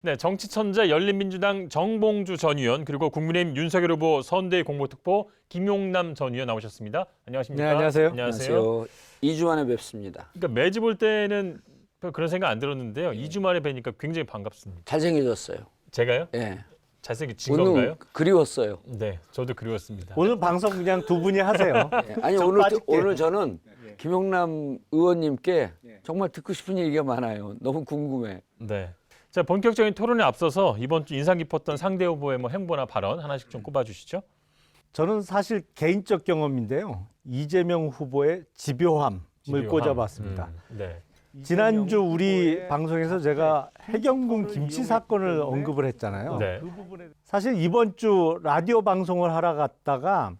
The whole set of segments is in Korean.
네, 정치천재 열린민주당 정봉주 전 의원 그리고 국민의힘 윤석열 후보 선대위 공보특보 김용남 전 의원 나오셨습니다. 안녕하십니까? 네, 안녕하세요. 안녕하세요. 2주 만에 뵙습니다. 그러니까 매주 볼 때는 별 그런 생각 안 들었는데요. 2주 만에 뵈니까 굉장히 반갑습니다. 잘생겨졌어요. 제가요? 예. 잘생긴 건가요? 그리웠어요. 네, 저도 그리웠습니다. 오늘 방송 그냥 두 분이 하세요. 예. 아니 좀 오늘 빠질게요. 오늘 저는 김용남 의원님께 정말 듣고 싶은 얘기가 많아요. 너무 궁금해. 네. 자, 본격적인 토론에 앞서서 이번 주 인상 깊었던 상대 후보의 뭐 행보나 발언 하나씩 좀 꼽아주시죠. 저는 사실 개인적 경험인데요. 이재명 후보의 집요함을 꽂아봤습니다. 네. 지난주 우리 방송에서 제가 해경군 김치 사건을 언급을 했잖아요. 네. 사실 이번 주 라디오 방송을 하러 갔다가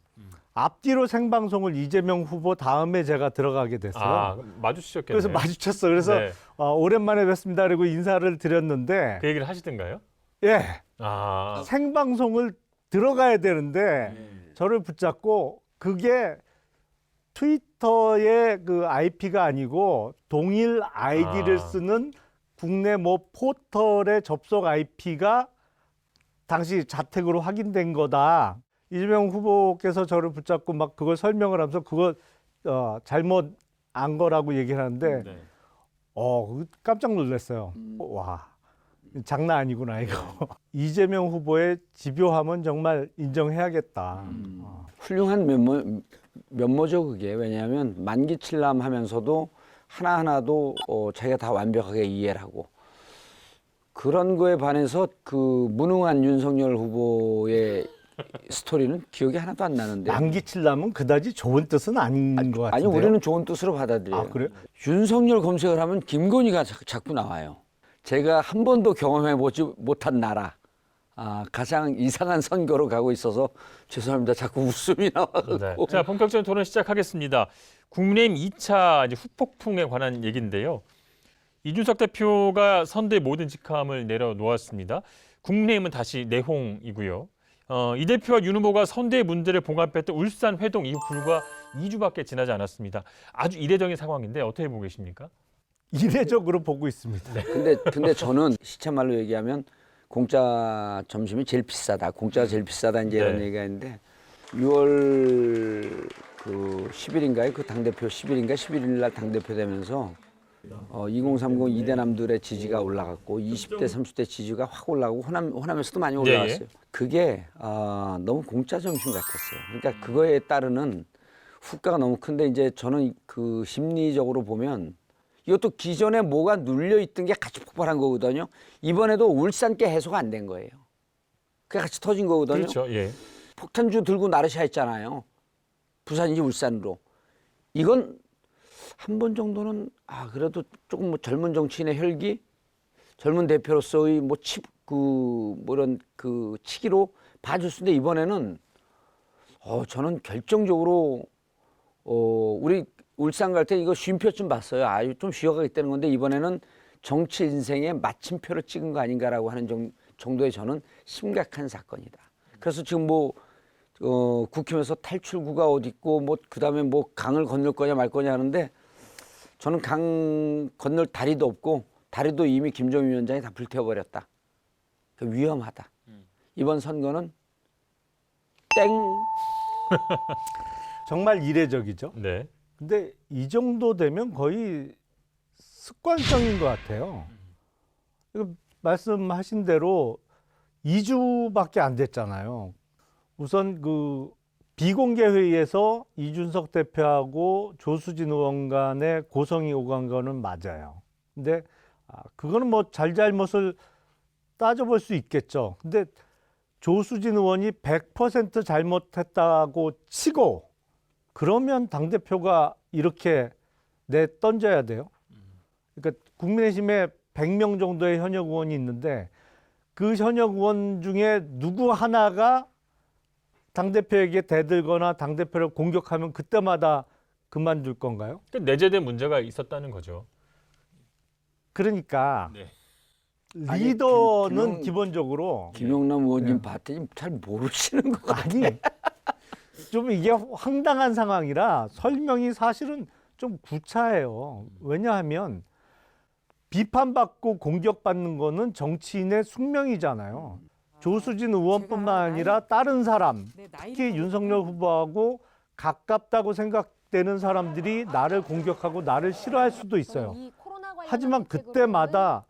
앞뒤로 생방송을 이재명 후보 다음에 제가 들어가게 됐어요. 아, 마주치셨겠네요. 그래서 마주쳤어요. 그래서 네. 오랜만에 뵙습니다. 그리고 인사를 드렸는데 그 얘기를 하시던가요? 예, 아, 생방송을 들어가야 되는데 저를 붙잡고 그게 트위터의 그 IP가 아니고 동일 아이디를 쓰는 국내 뭐 포털의 접속 IP가 당시 자택으로 확인된 거다. 이재명 후보께서 저를 붙잡고 막 그걸 설명을 하면서 그거 잘못 안 거라고 얘기를 하는데 네. 깜짝 놀랐어요. 와, 장난 아니구나 이거. 이재명 후보의 집요함은 정말 인정해야겠다. 훌륭한 면모죠 그게. 왜냐하면 만기칠람하면서도 하나하나도 자기가 다 완벽하게 이해를 하고 그런 거에 반해서 그 무능한 윤석열 후보의 스토리는 기억이 하나도 안 나는데. 만기칠람은 그다지 좋은 뜻은 아닌 것 같은데요. 아니 우리는 좋은 뜻으로 받아들여요. 아, 그래요? 윤석열 검색을 하면 김건희가 자꾸 나와요. 제가 한 번도 경험해보지 못한 나라. 가장 이상한 선거로 가고 있어서 죄송합니다. 자꾸 웃음이 나와가지고. 네. 자, 본격적인 토론 시작하겠습니다. 국민의힘 2차 이제 후폭풍에 관한 얘기인데요. 이준석 대표가 선대 모든 직함을 내려놓았습니다. 국민의힘은 다시 내홍이고요. 이 대표와 윤 후보가 선대의 문제를 봉합했던 울산 회동 이후 불과 2주밖에 지나지 않았습니다. 아주 이례적인 상황인데 어떻게 보고 계십니까? 이례적으로 보고 있습니다. 근데 저는 시체말로 얘기하면 공짜 점심이 제일 비싸다. 공짜가 제일 비싸다 이제 이런 네. 얘기가 있는데 6월 그 10일인가요? 그 당대표 10일인가 11일 날 당대표 되면서 2030 이대남들의 지지가 올라갔고 20대 30대 지지가 확 올라가고 호남에서도 많이 올라갔어요. 그게 너무 공짜 점심 같았어요. 그러니까 그거에 따르는 후과가 너무 큰데 이제 저는 그 심리적으로 보면 이것도 기존에 뭐가 눌려 있던 게 같이 폭발한 거거든요. 이번에도 울산께 해소가 안 된 거예요. 그게 같이 터진 거거든요. 그렇죠. 예. 폭탄주 들고 나르샤 했잖아요. 부산인지 울산으로. 이건 한 번 정도는 그래도 조금 뭐 젊은 정치인의 혈기, 젊은 대표로서의 이런 그 치기로 봐줄 수 있는데 이번에는 저는 결정적으로 우리 울산 갈 때 이거 쉼표쯤 봤어요. 좀 쉬어가겠다는 건데 이번에는 정치 인생에 마침표를 찍은 거 아닌가라고 하는 정도의 저는 심각한 사건이다. 그래서 지금 국힘에서 탈출구가 어디 있고 그다음에 강을 건널 거냐 말 거냐 하는데 저는 강 건널 다리도 없고 다리도 이미 김종인 위원장이 다 불태워버렸다. 위험하다. 이번 선거는 땡. 정말 이례적이죠. 네. 근데 이 정도 되면 거의 습관성인 것 같아요. 이거 말씀하신 대로 2주밖에 안 됐잖아요. 우선 그 비공개 회의에서 이준석 대표하고 조수진 의원 간의 고성이 오간 거는 맞아요. 근데 그거는 뭐 잘잘못을 따져볼 수 있겠죠. 근데 조수진 의원이 100% 잘못했다고 치고 그러면 당대표가 이렇게 던져야 돼요. 그러니까 국민의힘에 100명 정도의 현역 의원이 있는데 그 현역 의원 중에 누구 하나가 당대표에게 대들거나 당대표를 공격하면 그때마다 그만둘 건가요? 그러니까 내재된 문제가 있었다는 거죠. 그러니까 네. 리더는 기본적으로 김용남 의원님 봤더니 잘 모르시는 것 같아요. 아니 좀 이게 황당한 상황이라 설명이 사실은 좀 구차해요. 왜냐하면 비판받고 공격받는 거는 정치인의 숙명이잖아요. 조수진 의원뿐만 아니라 다른 사람, 특히 윤석열 후보하고 가깝다고 생각되는 사람들이 나를 공격하고 나를 싫어할 수도 있어요. 하지만 그때마다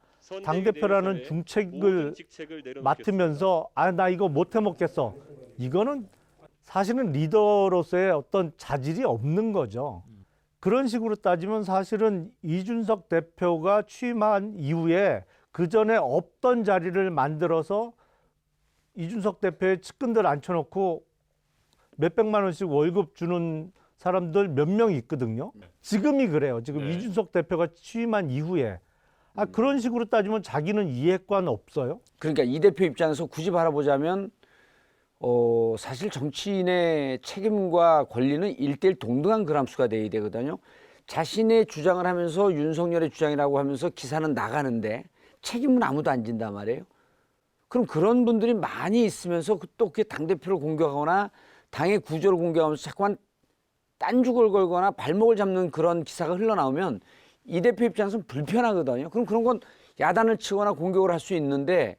당대표라는 중책을 맡으면서 나 이거 못해 먹겠어. 이거는 사실은 리더로서의 어떤 자질이 없는 거죠. 그런 식으로 따지면 사실은 이준석 대표가 취임한 이후에 그 전에 없던 자리를 만들어서 이준석 대표의 측근들 앉혀놓고 몇백만 원씩 월급 주는 사람들 몇 명 있거든요. 지금이 그래요. 지금 네. 이준석 대표가 취임한 이후에. 그런 식으로 따지면 자기는 이해관 없어요? 그러니까 이 대표 입장에서 굳이 바라보자면 사실 정치인의 책임과 권리는 1대1 동등한 그람수가 돼야 되거든요. 자신의 주장을 하면서 윤석열의 주장이라고 하면서 기사는 나가는데 책임은 아무도 안 진단 말이에요. 그럼 그런 분들이 많이 있으면서 또 그게 당대표를 공격하거나 당의 구조를 공격하면서 자꾸만 딴죽을 걸거나 발목을 잡는 그런 기사가 흘러나오면 이 대표 입장에서는 불편하거든요. 그럼 그런 건 야단을 치거나 공격을 할 수 있는데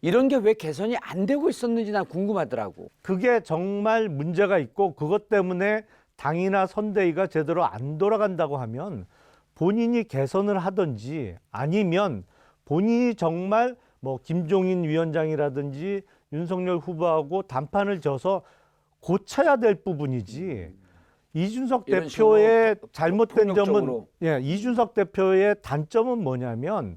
이런 게 왜 개선이 안 되고 있었는지 난 궁금하더라고. 그게 정말 문제가 있고 그것 때문에 당이나 선대위가 제대로 안 돌아간다고 하면 본인이 개선을 하든지 아니면 본인이 정말 뭐 김종인 위원장이라든지 윤석열 후보하고 단판을 져서 고쳐야 될 부분이지. 이준석 이런 대표의 잘못된 폭력적으로. 점은 이준석 대표의 단점은 뭐냐면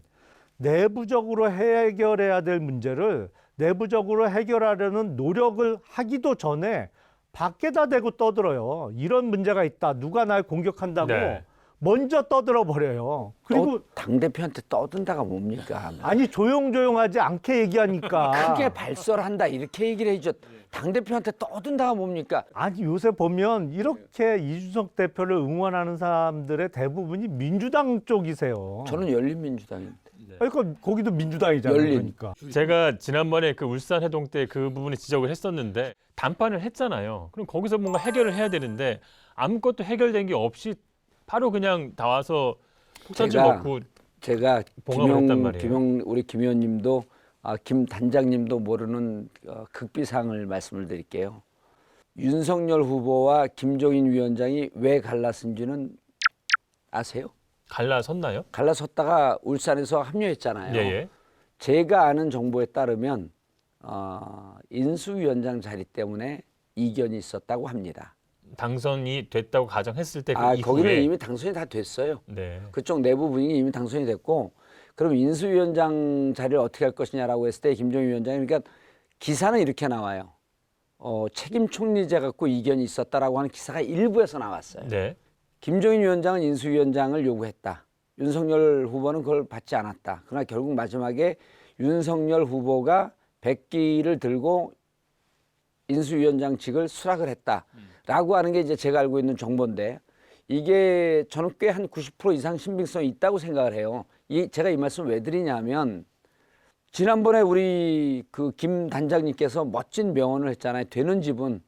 내부적으로 해결해야 될 문제를 내부적으로 해결하려는 노력을 하기도 전에 밖에다 대고 떠들어요. 이런 문제가 있다. 누가 날 공격한다고 네. 먼저 떠들어 버려요. 그리고 당대표한테 떠든다가 뭡니까? 아니 조용조용하지 않게 얘기하니까 크게 발설한다 이렇게 얘기를 해줘. 당대표한테 떠든다가 뭡니까? 아니 요새 보면 이렇게 이준석 대표를 응원하는 사람들의 대부분이 민주당 쪽이세요. 저는 열린민주당인데. 그러니까 거기도 민주당이잖아요. 열린. 그러니까. 제가 지난번에 그 울산 해동 때 그 부분에 지적을 했었는데 단판을 했잖아요. 그럼 거기서 뭔가 해결을 해야 되는데 아무것도 해결된 게 없이 바로 그냥 나와서 폭탄질 먹고 제가 봉합을 했단 말이에요. 우리 김 의원님도 김 단장님도 모르는 극비상을 말씀을 드릴게요. 윤석열 후보와 김종인 위원장이 왜 갈라선지는 아세요? 갈라섰나요? 갈라섰다가 울산에서 합류했잖아요. 예. 제가 아는 정보에 따르면 인수위원장 자리 때문에 이견이 있었다고 합니다. 당선이 됐다고 가정했을 때 그 이후에 거기는 이미 당선이 다 됐어요. 네. 그쪽 내부 분위기 이미 당선이 됐고 그럼 인수위원장 자리를 어떻게 할 것이냐라고 했을 때 김종인 위원장이 그러니까 기사는 이렇게 나와요. 책임 총리제 갖고 이견이 있었다라고 하는 기사가 일부에서 나왔어요. 네. 김종인 위원장은 인수위원장을 요구했다. 윤석열 후보는 그걸 받지 않았다. 그러나 결국 마지막에 윤석열 후보가 백기를 들고 인수위원장직을 수락을 했다라고 하는 게 이제 제가 알고 있는 정보인데 이게 저는 꽤 한 90% 이상 신빙성이 있다고 생각을 해요. 제가 이 말씀을 왜 드리냐면 지난번에 우리 그 김 단장님께서 멋진 명언을 했잖아요. 되는 집은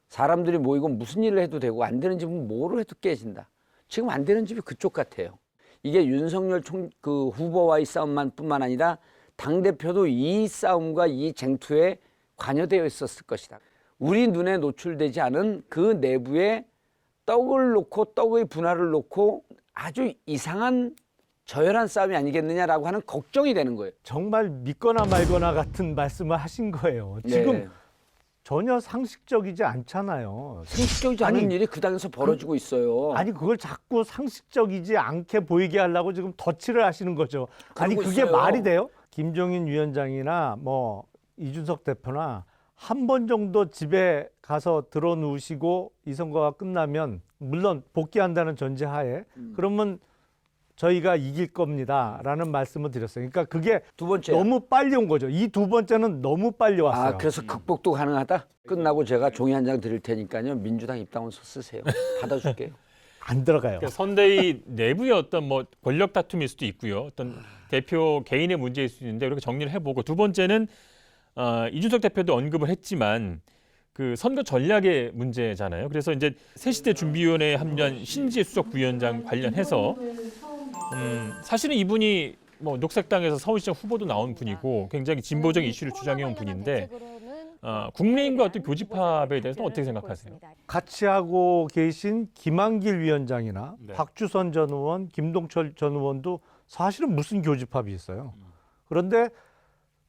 사람들이 모이고 무슨 일을 해도 되고 안 되는 집은 뭐를 해도 깨진다. 지금 안 되는 집이 그쪽 같아요. 이게 윤석열 그 후보와의 싸움뿐만 아니라 당대표도 이 싸움과 이 쟁투에 관여되어 있었을 것이다. 우리 눈에 노출되지 않은 그 내부에 떡을 놓고 떡의 분할을 놓고 아주 이상한 저열한 싸움이 아니겠느냐라고 하는 걱정이 되는 거예요. 정말 믿거나 말거나 같은 말씀을 하신 거예요. 지금 네. 전혀 상식적이지 않잖아요. 상식적이지 않은 아니, 일이 그 당에서 벌어지고 있어요. 아니 그걸 자꾸 상식적이지 않게 보이게 하려고 지금 덧칠을 하시는 거죠. 아니 그러고 그게 있어요. 말이 돼요? 김종인 위원장이나 뭐 이준석 대표나 한 번 정도 집에 가서 들어누우시고 이 선거가 끝나면 물론 복귀한다는 전제하에 그러면 저희가 이길 겁니다라는 말씀을 드렸어요. 그러니까 그게 두 번째. 너무 빨리 온 거죠. 이 두 번째는 너무 빨리 왔어요. 그래서 극복도 가능하다? 끝나고 제가 종이 한 장 드릴 테니까요. 민주당 입당원서 쓰세요. 받아줄게요. 안 들어가요. 그러니까 선대위 내부의 어떤 뭐 권력 다툼일 수도 있고요. 어떤 대표 개인의 문제일 수도 있는데 이렇게 정리를 해보고 두 번째는 이준석 대표도 언급을 했지만 그 선거 전략의 문제잖아요. 그래서 이제 새시대 준비위원회에 합류한 신지혜 수석 부위원장 관련해서 사실은 이분이 뭐 녹색당에서 서울시장 후보도 나온 분이고 굉장히 진보적인 이슈를 주장해온 분인데 국민의힘과 어떤 교집합에 대해서는 어떻게 생각하세요? 같이 하고 계신 김한길 위원장이나 네. 박주선 전 의원, 김동철 전 의원도 사실은 무슨 교집합이 있어요. 그런데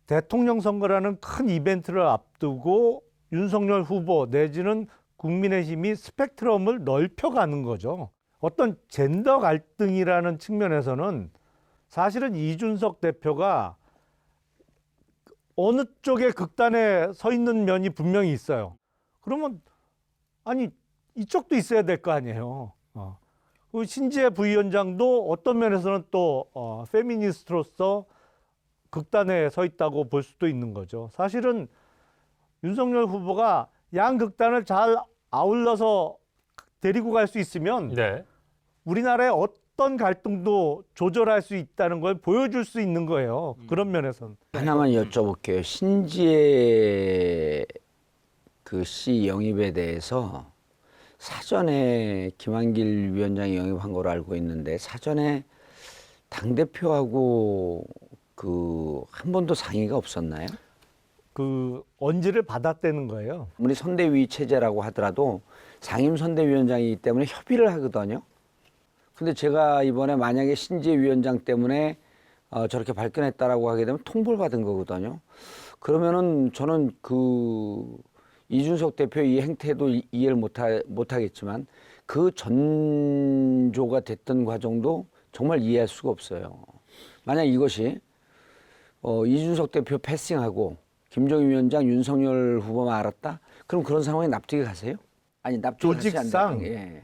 대통령 선거라는 큰 이벤트를 앞두고 윤석열 후보 내지는 국민의힘이 스펙트럼을 넓혀가는 거죠. 어떤 젠더 갈등이라는 측면에서는 사실은 이준석 대표가 어느 쪽의 극단에 서 있는 면이 분명히 있어요. 그러면 아니 이쪽도 있어야 될 거 아니에요. 그 신지혜 부위원장도 어떤 면에서는 또 페미니스트로서 극단에 서 있다고 볼 수도 있는 거죠. 사실은 윤석열 후보가 양극단을 잘 아울러서 데리고 갈 수 있으면 네. 우리나라의 어떤 갈등도 조절할 수 있다는 걸 보여줄 수 있는 거예요. 그런 면에서는. 하나만 여쭤볼게요. 신지혜 그 씨 영입에 대해서 사전에 김한길 위원장이 영입한 걸로 알고 있는데 사전에 당대표하고 그 한 번도 상의가 없었나요? 그 언지를 받았다는 거예요. 아무리 선대위 체제라고 하더라도 상임 선대위원장이기 때문에 협의를 하거든요. 근데 제가 이번에 만약에 신지혜 위원장 때문에 저렇게 발견했다라고 하게 되면 통보를 받은 거거든요. 그러면은 저는 그 이준석 대표의 이 행태도 이해를 못하겠지만 그 전조가 됐던 과정도 정말 이해할 수가 없어요. 만약 이것이 이준석 대표 패싱하고 김정인 위원장 윤석열 후보만 알았다? 그럼 그런 상황에 납득이 가세요? 아니 납득이 조직상 예.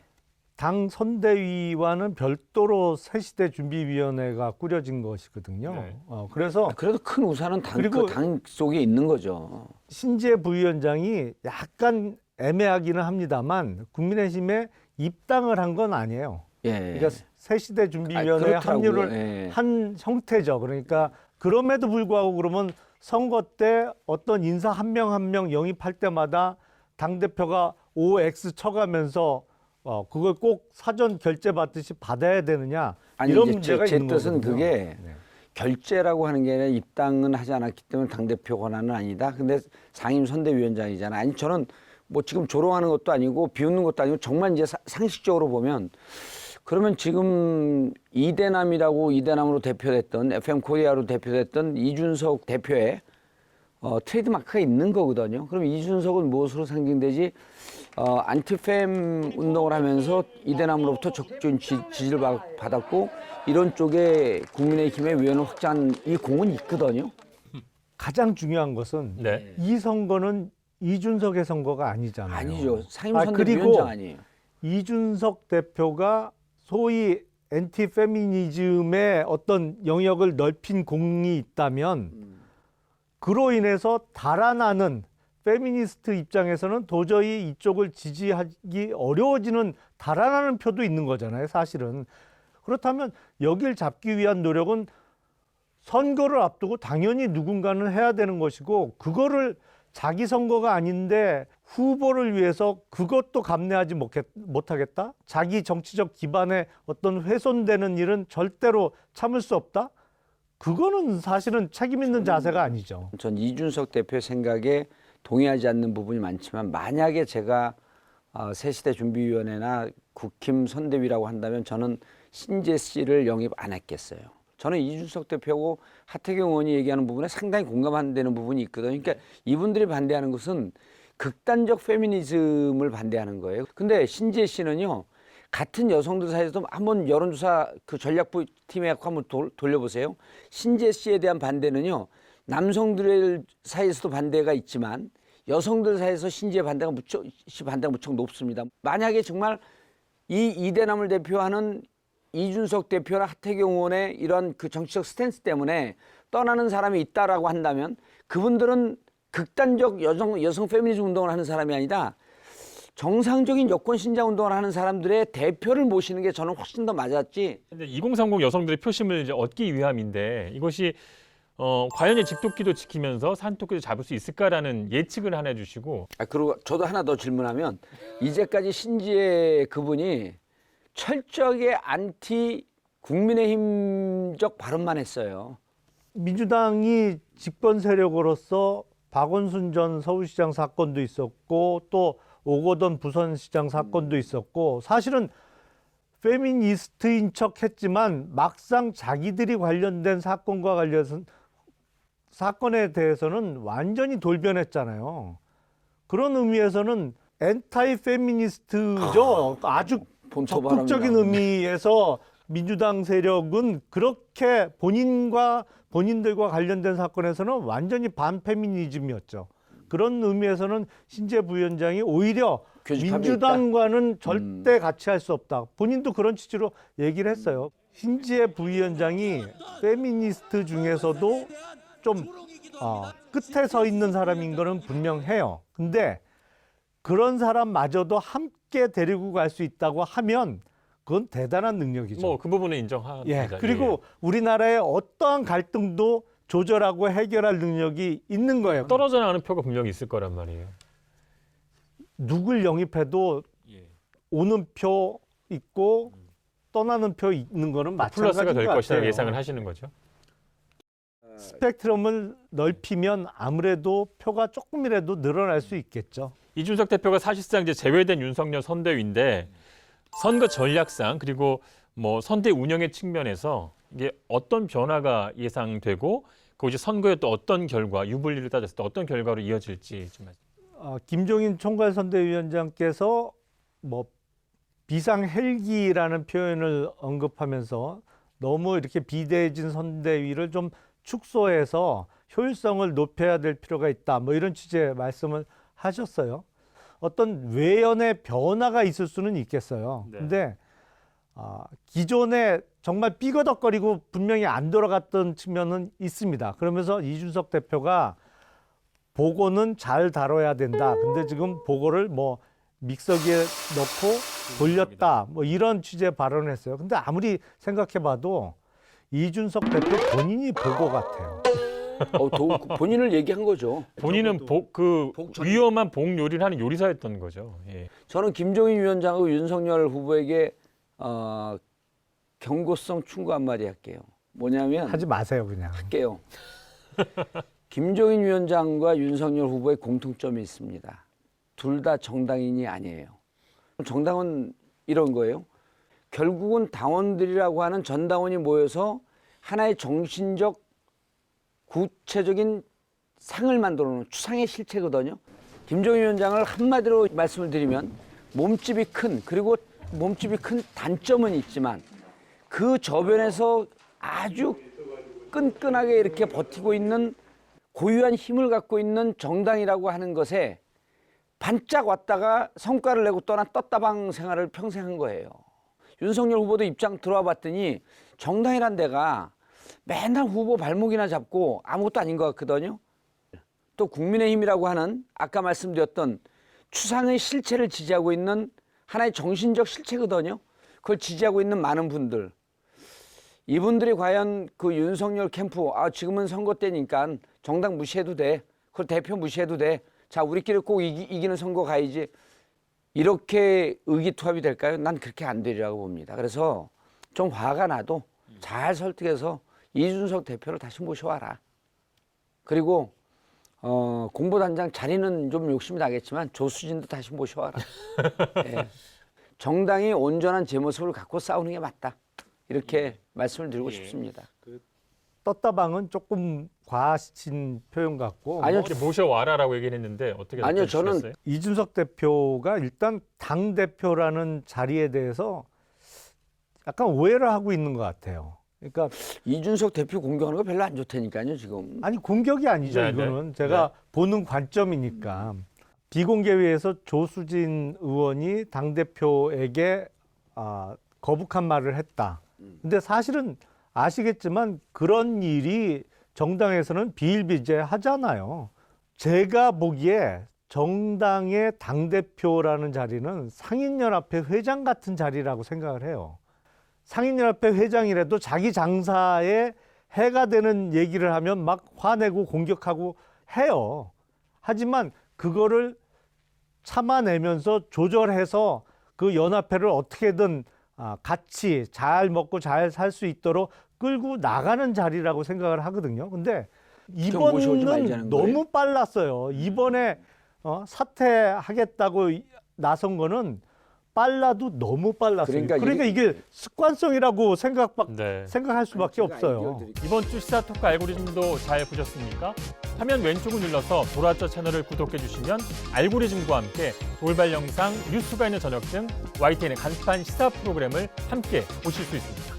당 선대위와는 별도로 새시대 준비위원회가 꾸려진 것이거든요. 네. 그래서 그래도 큰 우산은 그리고 당 속에 있는 거죠. 신지혜 부위원장이 약간 애매하기는 합니다만 국민의힘에 입당을 한 건 아니에요. 예. 그러니까 새시대 준비위원회에 합류를 예. 한 형태죠. 그러니까 그럼에도 불구하고 그러면 선거 때 어떤 인사 한 명 한 명 영입할 때마다 당대표가 OX 쳐가면서 그걸 꼭 사전 결제 받듯이 받아야 되느냐 아니 이런 이제 문제가 제 있는 뜻은 거거든요. 그게 네. 결재라고 하는 게 아니라 입당은 하지 않았기 때문에 당대표 권한은 아니다. 근데 상임 선대위원장이잖아. 아니 저는 뭐 지금 조롱하는 것도 아니고 비웃는 것도 아니고 정말 이제 상식적으로 보면 그러면 지금 이대남으로 대표됐던 FM 코리아로 대표됐던 이준석 대표의 트레이드마크가 있는 거거든요. 그럼 이준석은 무엇으로 상징되지? 안티팸 운동을 하면서 이대남으로부터 적극적인 지지를 받았고 이런 쪽에 국민의힘의 위원을 확장한 이 공은 있거든요. 가장 중요한 것은 네. 이 선거는 이준석의 선거가 아니잖아요. 아니죠. 상임 그리고 선대위원장 아니에요. 이준석 대표가 소위 엔티 페미니즘의 어떤 영역을 넓힌 공이 있다면 그로 인해서 달아나는 페미니스트 입장에서는 도저히 이쪽을 지지하기 어려워지는 달아나는 표도 있는 거잖아요, 사실은. 그렇다면 여길 잡기 위한 노력은 선거를 앞두고 당연히 누군가는 해야 되는 것이고 그거를 자기 선거가 아닌데 후보를 위해서 그것도 감내하지 못하겠다? 자기 정치적 기반에 어떤 훼손되는 일은 절대로 참을 수 없다? 그거는 사실은 책임 있는 자세가 아니죠. 전 이준석 대표 생각에 동의하지 않는 부분이 많지만 만약에 제가 새시대 준비위원회나 국힘 선대위라고 한다면 저는 신재 씨를 영입 안 했겠어요. 저는 이준석 대표하고 하태경 의원이 얘기하는 부분에 상당히 공감되는 부분이 있거든요. 그러니까 이분들이 반대하는 것은 극단적 페미니즘을 반대하는 거예요. 근데 신재 씨는요. 같은 여성들 사이에서도 한번 여론조사 그 전략부 팀에 한번 돌려보세요. 신재 씨에 대한 반대는요. 남성들 사이에서도 반대가 있지만 여성들 사이에서 신재 반대가 무척 높습니다. 만약에 정말 이 이대남을 대표하는 이준석 대표나 하태경 의원의 이런 그 정치적 스탠스 때문에 떠나는 사람이 있다라고 한다면 그분들은 극단적 여성 페미니즘 운동을 하는 사람이 아니다. 정상적인 여권 신장 운동을 하는 사람들의 대표를 모시는 게 저는 훨씬 더 맞았지. 근데 2030 여성들의 표심을 이제 얻기 위함인데 이것이 과연 이 집토끼도 지키면서 산토끼도 잡을 수 있을까라는 예측을 하나 해주시고. 그리고 저도 하나 더 질문하면 이제까지 신지혜 그분이 철저하게 안티 국민의힘적 발언만 했어요. 민주당이 집권 세력으로서 박원순 전 서울시장 사건도 있었고 또 오거돈 부산시장 사건도 있었고 사실은 페미니스트인 척 했지만 막상 자기들이 관련된 사건과 관련해서 사건에 대해서는 완전히 돌변했잖아요. 그런 의미에서는 엔타이 페미니스트죠. 아주 적극적인 의미에서 민주당 세력은 그렇게 본인들과 관련된 사건에서는 완전히 반페미니즘이었죠. 그런 의미에서는 신재 부위원장이 오히려 민주당과는 절대 같이 할 수 없다. 본인도 그런 취지로 얘기를 했어요. 신재 부위원장이 페미니스트 중에서도 좀 끝에 서 있는 사람인 거는 분명해요. 근데 그런 사람마저도 함께 데리고 갈 수 있다고 하면 그건 대단한 능력이죠. 뭐 그 부분은 인정합니다. 예. 그리고 우리나라의 어떠한 갈등도 조절하고 해결할 능력이 있는 거예요. 떨어져 나가는 표가 분명히 있을 거란 말이에요. 누굴 영입해도 오는 표 있고 떠나는 표 있는 거는 마찬가지인 플러스가 될 것 것이라고 같아요. 예상을 하시는 거죠. 스펙트럼을 넓히면 아무래도 표가 조금이라도 늘어날 수 있겠죠. 이준석 대표가 사실상 이제 제외된 윤석열 선대위인데 선거 전략상 그리고 뭐 선대 운영의 측면에서 이게 어떤 변화가 예상되고 그 이제 선거에 또 어떤 결과 유불리를 따졌을 때 어떤 결과로 이어질지 좀 김종인 총괄선대위원장께서 뭐 비상 헬기라는 표현을 언급하면서 너무 이렇게 비대해진 선대위를 좀 축소해서 효율성을 높여야 될 필요가 있다. 뭐 이런 취지의 말씀을 하셨어요. 어떤 외연의 변화가 있을 수는 있겠어요. 네. 근데 기존에 정말 삐거덕거리고 분명히 안 돌아갔던 측면은 있습니다. 그러면서 이준석 대표가 보고는 잘 다뤄야 된다. 근데 지금 보고를 뭐 믹서기에 넣고 돌렸다. 뭐 이런 취지의 발언을 했어요. 근데 아무리 생각해봐도 이준석 대표 본인이 보고 같아요. 본인을 얘기한 거죠. 본인은 위험한 복 요리를 하는 요리사였던 거죠. 예. 저는 김종인 위원장하고 윤석열 후보에게 경고성 충고 한마디 할게요. 뭐냐면 하지 마세요, 그냥. 할게요. 김종인 위원장과 윤석열 후보의 공통점이 있습니다. 둘 다 정당인이 아니에요. 정당은 이런 거예요. 결국은 당원들이라고 하는 전당원이 모여서 하나의 정신적 구체적인 상을 만들어 놓은 추상의 실체거든요. 김종인 위원장을 한마디로 말씀을 드리면 몸집이 큰 그리고 몸집이 큰 단점은 있지만 그 저변에서 아주 끈끈하게 이렇게 버티고 있는 고유한 힘을 갖고 있는 정당이라고 하는 것에 반짝 왔다가 성과를 내고 떴다방 생활을 평생 한 거예요. 윤석열 후보도 입장 들어와 봤더니 정당이란 데가 맨날 후보 발목이나 잡고 아무것도 아닌 것 같거든요. 또 국민의힘이라고 하는 아까 말씀드렸던 추상의 실체를 지지하고 있는 하나의 정신적 실체거든요. 그걸 지지하고 있는 많은 분들. 이분들이 과연 그 윤석열 캠프 지금은 선거 때니까 정당 무시해도 돼. 그걸 대표 무시해도 돼. 자, 우리끼리 꼭 이기는 선거 가야지. 이렇게 의기투합이 될까요? 난 그렇게 안 되리라고 봅니다. 그래서 좀 화가 나도 잘 설득해서 이준석 대표를 다시 모셔와라. 그리고 공보단장 자리는 좀 욕심이 나겠지만 조수진도 다시 모셔와라. 예. 정당이 온전한 제 모습을 갖고 싸우는 게 맞다. 이렇게 말씀을 드리고 싶습니다. 떴다방은 조금 과하신 표현 같고. 아니요, 모셔와라라고 얘기를 했는데 어떻게 아니요, 답변하셨어요? 이준석 대표가 일단 당 대표라는 자리에 대해서 약간 오해를 하고 있는 것 같아요. 그러니까 이준석 대표 공격하는 거 별로 안 좋다니까요, 지금. 아니 공격이 아니죠. 네, 이거는 네. 제가 네. 보는 관점이니까. 비공개회에서 조수진 의원이 당 대표에게 거북한 말을 했다. 근데 사실은 아시겠지만 그런 일이 정당에서는 비일비재하잖아요. 제가 보기에 정당의 당대표라는 자리는 상인연합회 회장 같은 자리라고 생각을 해요. 상인연합회 회장이라도 자기 장사에 해가 되는 얘기를 하면 막 화내고 공격하고 해요. 하지만 그거를 참아내면서 조절해서 그 연합회를 어떻게든 같이 잘 먹고 잘 살 수 있도록 끌고 나가는 자리라고 생각을 하거든요. 근데 모셔오지 이번은 말자는 거예요? 너무 빨랐어요. 이번에 사퇴하겠다고 나선 거는 빨라도 너무 빨랐어요. 그러니까 그러니까 이게 습관성이라고 네. 생각할 수밖에 없어요. 이번 주 시사토크 알고리즘도 잘 보셨습니까? 화면 왼쪽을 눌러서 돌아쩌 채널을 구독해 주시면 알고리즘과 함께 돌발 영상, 뉴스가 있는 저녁 등 YTN의 간판 시사 프로그램을 함께 보실 수 있습니다.